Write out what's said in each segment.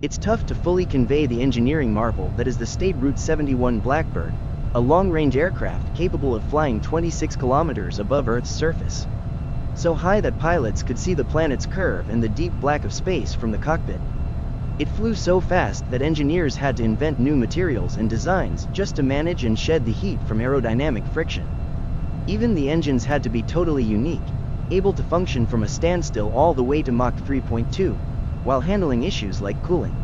It's tough to fully convey the engineering marvel that is the SR-71 Blackbird, a long-range aircraft capable of flying 26 kilometers above Earth's surface. So high that pilots could see the planet's curve and the deep black of space from the cockpit. It flew so fast that engineers had to invent new materials and designs just to manage and shed the heat from aerodynamic friction. Even the engines had to be totally unique, able to function from a standstill all the way to Mach 3.2, while handling issues like cooling,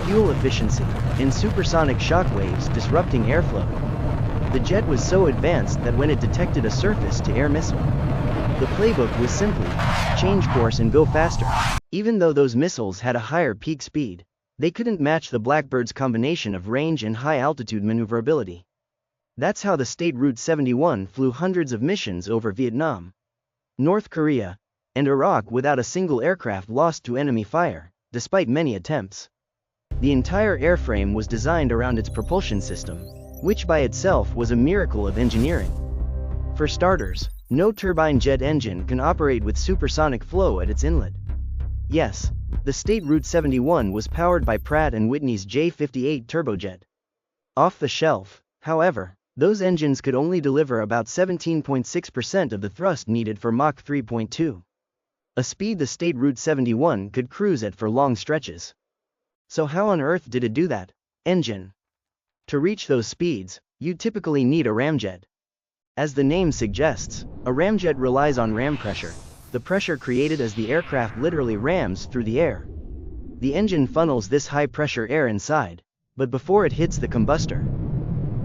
fuel efficiency, and supersonic shock waves disrupting airflow. The jet was so advanced that when it detected a surface-to-air missile, the playbook was simply change course and go faster. Even though those missiles had a higher peak speed, they couldn't match the Blackbird's combination of range and high-altitude maneuverability. That's how the SR-71 flew hundreds of missions over Vietnam, North Korea, and Iraq without a single aircraft lost to enemy fire, despite many attempts. The entire airframe was designed around its propulsion system, which by itself was a miracle of engineering. For starters, no turbine jet engine can operate with supersonic flow at its inlet. Yes, the SR-71 was powered by Pratt & Whitney's J58 turbojet. Off the shelf, however, those engines could only deliver about 17.6% of the thrust needed for Mach 3.2. A speed the SR-71 could cruise at for long stretches. So how on earth did it do that? Engine. To reach those speeds, you typically need a ramjet. As the name suggests, a ramjet relies on ram pressure, the pressure created as the aircraft literally rams through the air. The engine funnels this high-pressure air inside, but before it hits the combustor,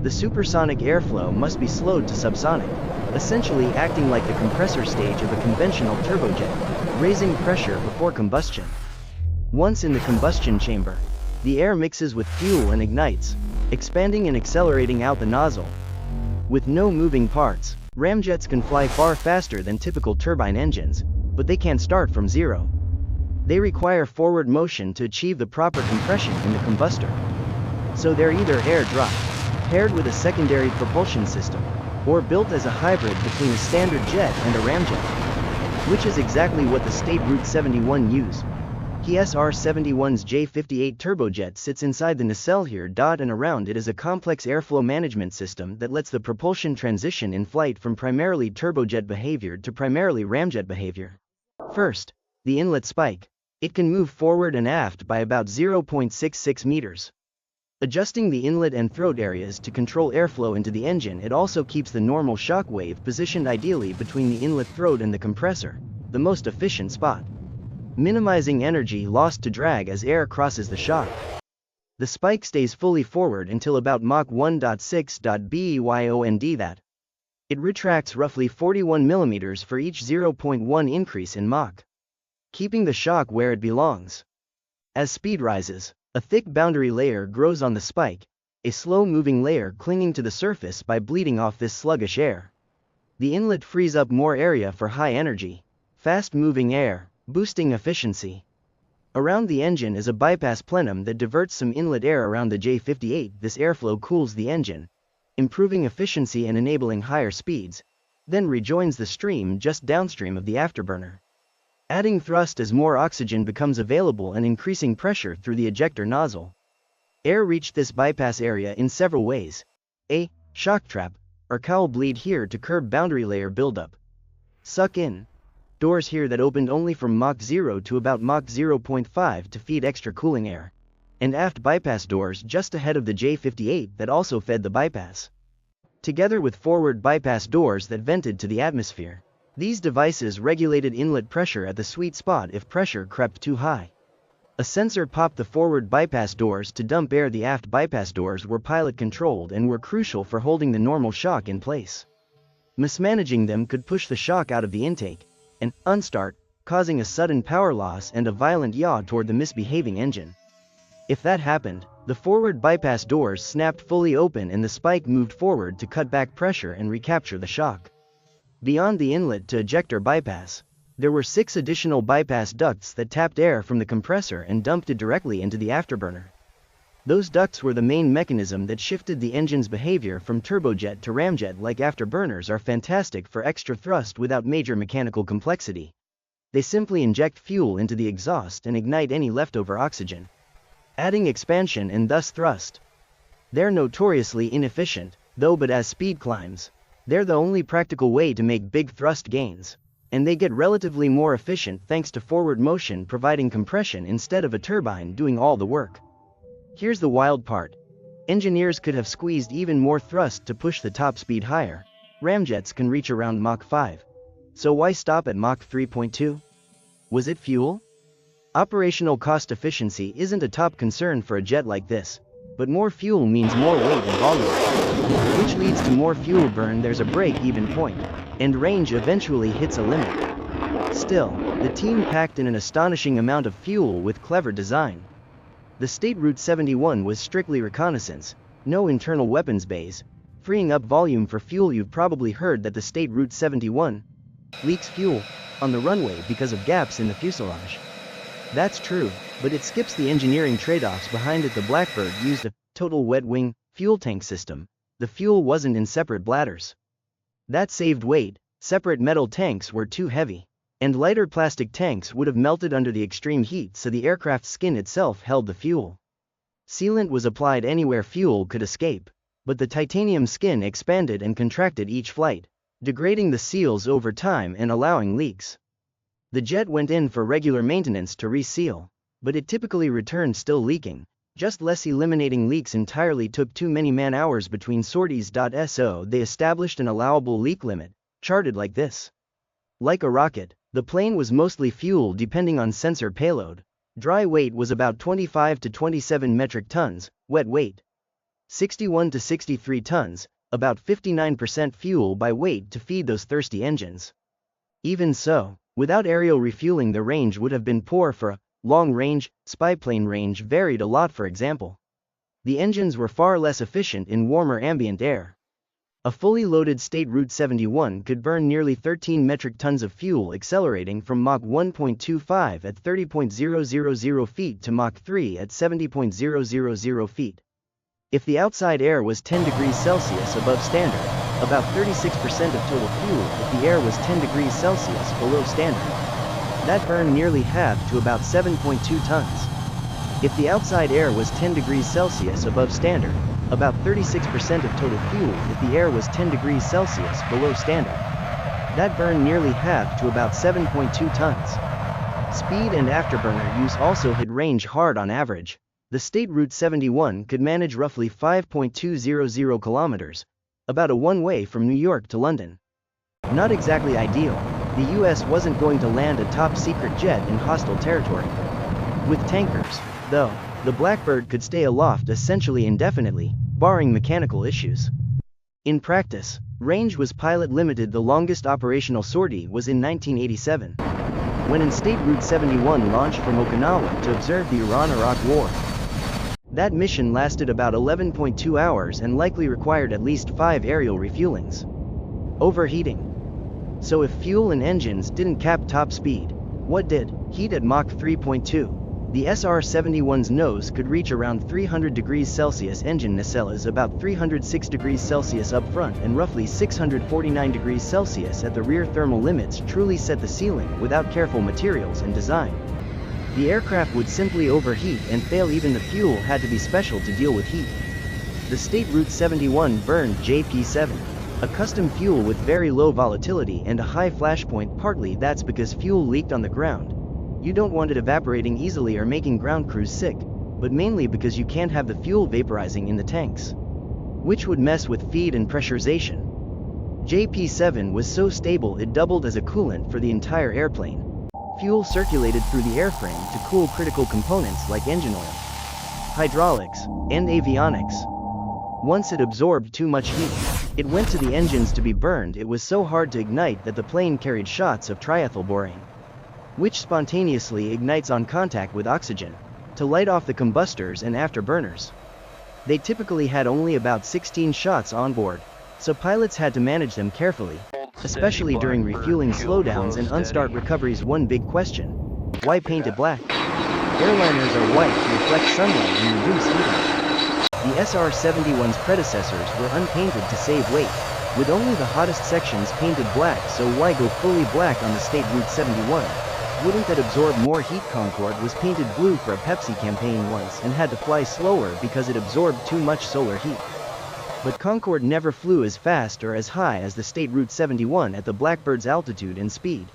the supersonic airflow must be slowed to subsonic, essentially acting like the compressor stage of a conventional turbojet, raising pressure before combustion. Once in the combustion chamber, the air mixes with fuel and ignites, expanding and accelerating out the nozzle. With no moving parts, ramjets can fly far faster than typical turbine engines, but they can't start from zero. They require forward motion to achieve the proper compression in the combustor. So they're either air-dropped, paired with a secondary propulsion system, or built as a hybrid between a standard jet and a ramjet, which is exactly what the SR-71 used. The SR-71's J58 turbojet sits inside the nacelle here. And around it is a complex airflow management system that lets the propulsion transition in flight from primarily turbojet behavior to primarily ramjet behavior. First, the inlet spike. It can move forward and aft by about 0.66 meters. Adjusting the inlet and throat areas to control airflow into the engine, it also keeps the normal shock wave positioned ideally between the inlet throat and the compressor, the most efficient spot, minimizing energy lost to drag as air crosses the shock. The spike stays fully forward until about Mach 1.6. Beyond that, it retracts roughly 41 mm for each 0.1 increase in Mach, keeping the shock where it belongs. As speed rises, a thick boundary layer grows on the spike, a slow-moving layer clinging to the surface by bleeding off this sluggish air. The inlet frees up more area for high-energy, fast-moving air, boosting efficiency. Around the engine is a bypass plenum that diverts some inlet air around the J58. This airflow cools the engine, improving efficiency and enabling higher speeds, then rejoins the stream just downstream of the afterburner, adding thrust as more oxygen becomes available and increasing pressure through the ejector nozzle. Air reached this bypass area in several ways. A. Shock trap, or cowl bleed here to curb boundary layer buildup. Suck in. Doors here that opened only from Mach 0 to about Mach 0.5 to feed extra cooling air. And aft bypass doors just ahead of the J58 that also fed the bypass, together with forward bypass doors that vented to the atmosphere. These devices regulated inlet pressure at the sweet spot if pressure crept too high. A sensor popped the forward bypass doors to dump air. The aft bypass doors were pilot controlled and were crucial for holding the normal shock in place. Mismanaging them could push the shock out of the intake and unstart, causing a sudden power loss and a violent yaw toward the misbehaving engine. If that happened, the forward bypass doors snapped fully open and the spike moved forward to cut back pressure and recapture the shock. Beyond the inlet to ejector bypass, there were 6 additional bypass ducts that tapped air from the compressor and dumped it directly into the afterburner. Those ducts were the main mechanism that shifted the engine's behavior from turbojet to ramjet. Like afterburners are fantastic for extra thrust without major mechanical complexity. They simply inject fuel into the exhaust and ignite any leftover oxygen. adding expansion and thus thrust. They're notoriously inefficient, though, but as speed climbs, they're the only practical way to make big thrust gains, and they get relatively more efficient thanks to forward motion providing compression instead of a turbine doing all the work. Here's the wild part. Engineers could have squeezed even more thrust to push the top speed higher. Ramjets can reach around Mach 5. So why stop at Mach 3.2? Was it fuel? Operational cost efficiency isn't a top concern for a jet like this, but more fuel means more weight and volume, which leads to more fuel burn. There's a break-even point, and range eventually hits a limit. Still, the team packed in an astonishing amount of fuel with clever design. The State Route 71 was strictly reconnaissance, no internal weapons bays, freeing up volume for fuel. You've probably heard that the State Route 71 leaks fuel on the runway because of gaps in the fuselage. That's true, but it skips the engineering trade-offs behind it. The Blackbird used a total wet wing fuel tank system. The fuel wasn't in separate bladders. That saved weight. Separate metal tanks were too heavy, and lighter plastic tanks would have melted under the extreme heat, so the aircraft's skin itself held the fuel. Sealant was applied anywhere fuel could escape, but the titanium skin expanded and contracted each flight, degrading the seals over time and allowing leaks. The jet went in for regular maintenance to reseal, but it typically returned still leaking, just less. Eliminating leaks entirely took too many man-hours between sorties. So they established an allowable leak limit, charted like this. Like a rocket, the plane was mostly fuel depending on sensor payload. Dry weight was about 25 to 27 metric tons, wet weight 61 to 63 tons, about 59% fuel by weight to feed those thirsty engines. Even so, without aerial refueling the range would have been poor for a long range. Spyplane range varied a lot. For example, the engines were far less efficient in warmer ambient air. A fully loaded State Route 71 could burn nearly 13 metric tons of fuel, accelerating from Mach 1.25 at 30.000 feet to Mach 3 at 70.000 feet. If the outside air was 10 degrees Celsius above standard, about 36% of total fuel. If the air was 10 degrees Celsius below standard, that burned nearly half to about 7.2 tons. If the outside air was 10 degrees Celsius above standard, about 36% of total fuel. If the air was 10 degrees Celsius below standard, that burned nearly half to about 7.2 tons. Speed and afterburner use also hit range hard. On average, the State Route 71 could manage roughly 5.200 kilometers, about a one-way from New York to London. Not exactly ideal. The US wasn't going to land a top-secret jet in hostile territory. With tankers, though, the Blackbird could stay aloft essentially indefinitely, barring mechanical issues. In practice, range was pilot limited. The longest operational sortie was in 1987, when an State Route 71 launched from Okinawa to observe the Iran-Iraq War. That mission lasted about 11.2 hours and likely required at least 5 aerial refuelings. Overheating. So if fuel and engines didn't cap top speed, what did? Heat at Mach 3.2. The SR-71's nose could reach around 300 degrees Celsius. Engine nacelles about 306 degrees Celsius up front and roughly 649 degrees Celsius at the rear. Thermal limits truly set the ceiling without careful materials and design. The aircraft would simply overheat and fail. Even the fuel had to be special to deal with heat. The State Route 71 burned JP7, a custom fuel with very low volatility and a high flash point. Partly that's because fuel leaked on the ground. You don't want it evaporating easily or making ground crews sick, but mainly because you can't have the fuel vaporizing in the tanks, which would mess with feed and pressurization. JP7 was so stable it doubled as a coolant for the entire airplane. Fuel circulated through the airframe to cool critical components like engine oil, hydraulics, and avionics. Once it absorbed too much heat, it went to the engines to be burned. It was so hard to ignite that the plane carried shots of triethylborane, which spontaneously ignites on contact with oxygen, to light off the combustors and afterburners. They typically had only about 16 shots on board, so pilots had to manage them carefully, especially during refueling slowdowns and unstart recoveries. One big question: why paint it black? Airliners are white to reflect sunlight and reduce heating. The SR-71's predecessors were unpainted to save weight, with only the hottest sections painted black. So why go fully black on the State Route 71? Wouldn't that absorb more heat? Concorde was painted blue for a Pepsi campaign once and had to fly slower because it absorbed too much solar heat. But Concorde never flew as fast or as high as the State Route 71 at the Blackbird's altitude and speed.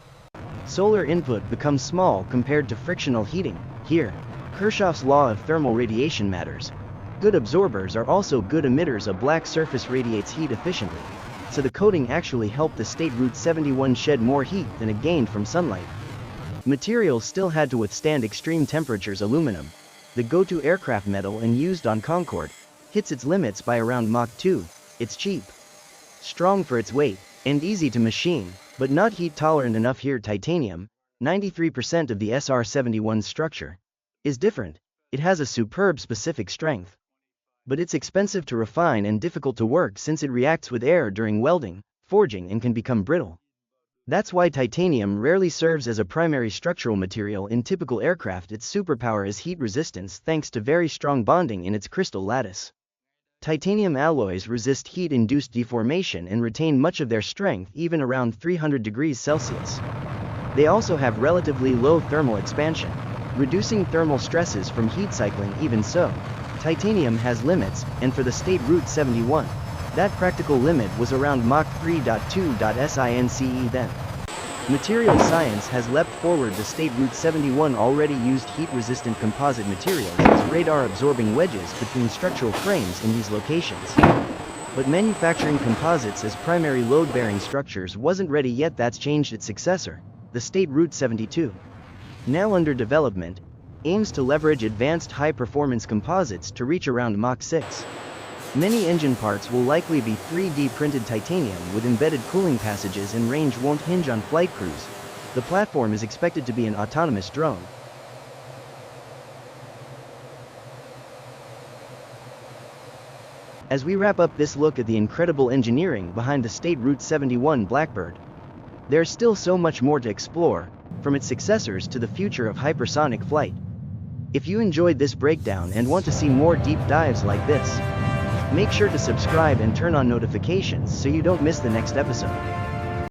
Solar input becomes small compared to frictional heating. Here, Kirchhoff's law of thermal radiation matters. Good absorbers are also good emitters. A black surface radiates heat efficiently, so the coating actually helped the State Route 71 shed more heat than it gained from sunlight. Materials still had to withstand extreme temperatures. Aluminum, the go-to aircraft metal and used on Concorde, hits its limits by around Mach 2. It's cheap, strong for its weight, and easy to machine, but not heat-tolerant enough. Here, titanium, 93% of the SR-71's structure, is different. It has a superb specific strength, but it's expensive to refine and difficult to work since it reacts with air during welding, forging, and can become brittle. That's why titanium rarely serves as a primary structural material in typical aircraft. Its superpower is heat resistance thanks to very strong bonding in its crystal lattice. Titanium alloys resist heat-induced deformation and retain much of their strength even around 300 degrees Celsius. They also have relatively low thermal expansion, reducing thermal stresses from heat cycling. Even so, titanium has limits, and for the State Route 71, that practical limit was around Mach 3.2. Then, material science has leapt forward. The State Route 71 already used heat-resistant composite materials as radar-absorbing wedges between structural frames in these locations. But manufacturing composites as primary load-bearing structures wasn't ready yet. That's changed. Its successor, the State Route 72, now under development, aims to leverage advanced high-performance composites to reach around Mach 6. Many engine parts will likely be 3D printed titanium with embedded cooling passages, and range won't hinge on flight crews. The platform is expected to be an autonomous drone. As we wrap up this look at the incredible engineering behind the State Route 71 Blackbird, there's still so much more to explore, from its successors to the future of hypersonic flight. If you enjoyed this breakdown and want to see more deep dives like this, make sure to subscribe and turn on notifications so you don't miss the next episode.